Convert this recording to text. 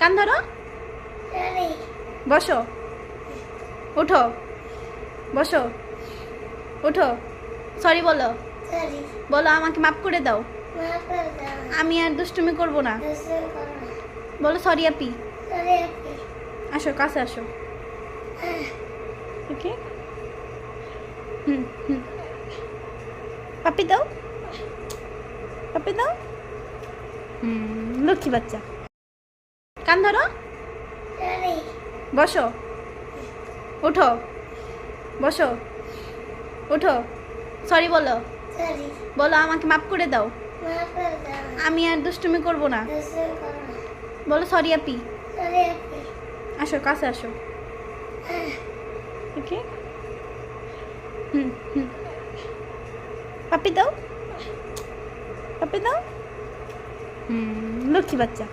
কান ধরো, বসো, উঠো, বসো, উঠো, সরি বলো, বলো আমাকে মাফ করে দাও, আমি আর দুষ্টুমি করব না, বলো সরি আপি। আসো কাছে আসো। ওকে, পাপি দাও, পাপি দাও। লক্ষ্মী বাচ্চা। কান ধরো, বসো, উঠো, বসো, উঠো, সরি বলো, বলো আমাকে মাফ করে দাও, আমি আর দুষ্টুমি করব না, বলো সরি আপি। আসো কাছে আসো। ওকে, পাপি দাও, পাপি দাও। লক্ষ্মী বাচ্চা।